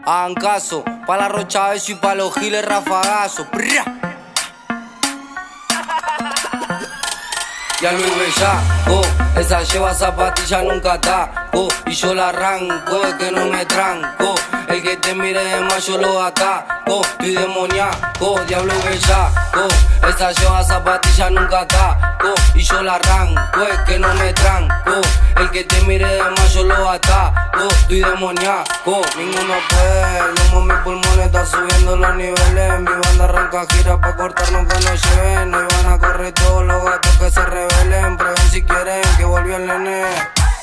hagan caso. Pa' la Rocha beso y pa' los giles rafagazo. Ya lo bellaco, esa lleva zapatilla nunca ataco. Y yo la arranco, es que no me tranco. El que te mire de más yo lo ataco. Estoy demoníaco, diablo bellaco. Esa lleva zapatilla nunca ataco. Y yo la arranco, es que no me tranco. El que te mire de más yo lo ataco. Estoy demoníaco, ninguno puede. El humo en mis pulmones está subiendo los niveles. Mi banda arranca gira pa' cortarnos que no lleven. Hoy van a correr todos los gatos que se rebelen. Prueben si quieren que volvió el nene.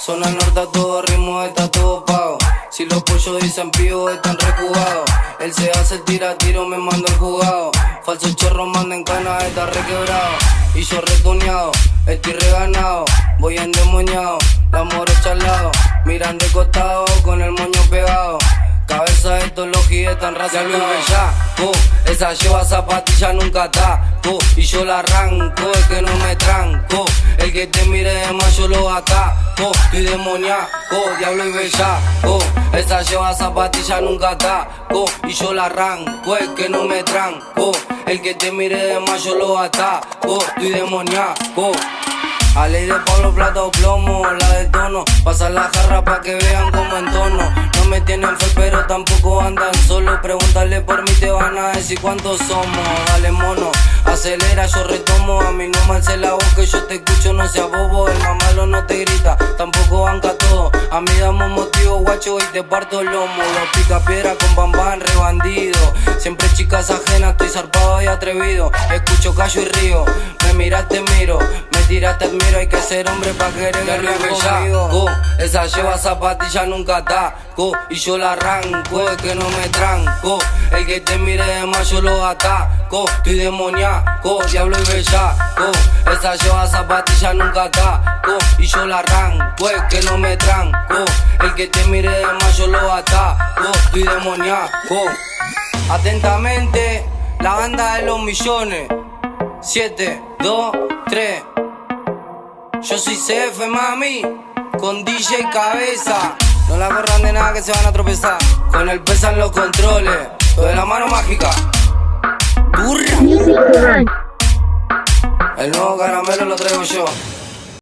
Zona norte a todo ritmo está todo pago. Si los pollos dicen pío están rejugados. Él se hace el tiro, me manda el jugado. Falso chorro manda en cana, está requebrado. Y yo retoneado, estoy reganado. Voy endemoniado, la morocha al lado. Miran de costado con el moño pegado. Cabeza de todos los giles tan raciados. Bellaco, esa lleva zapatilla nunca ataco. Y yo la arranco, es que no me tranco. El que te mire de más yo lo ataco. Estoy demoníaco, diablo y bellaco. Esa lleva zapatilla nunca ataco. Y yo la arranco, es que no me tranco. El que te mire de más yo lo ataco. Estoy demoníaco. A ley de Pablo, plata o plomo, la de tono. Pasa la jarra pa' que vean como entono. No me tienen fe pero tampoco andan solo. Pregúntale por mí, te van a decir cuántos somos. Dale mono, acelera, yo retomo. A mí no me alce la voz que yo te escucho, no seas bobo. El más malo no te grita, tampoco banca todo. A mí damos motivo, guacho, y te parto el lomo. Los pica piedra con bambán, re bandido. Siempre chicas ajenas, estoy zarpado y atrevido. Escucho callo y río, me miras, te miro. Me tiras, te admiro, hay que ser hombre pa' querer guerrear conmigo. Esa lleva zapatilla nunca ataco. Y yo la arranco, es que no me tranco. El que te mire de más yo lo ataco. Estoy demoníaco, diablo y bellaco. Esa lleva zapatilla nunca ataco. Y yo la arranco, es que no me tranco. El que te mire de más yo lo ataco. Estoy demoníaco. Atentamente, la banda de los millones. 7, 2, 3. Yo soy CF, mami, con DJ Cabeza. No la corran de nada que se van a tropezar. Con el pesan los controles. Lo de la mano mágica. ¡Burra! El nuevo caramelo lo traigo yo.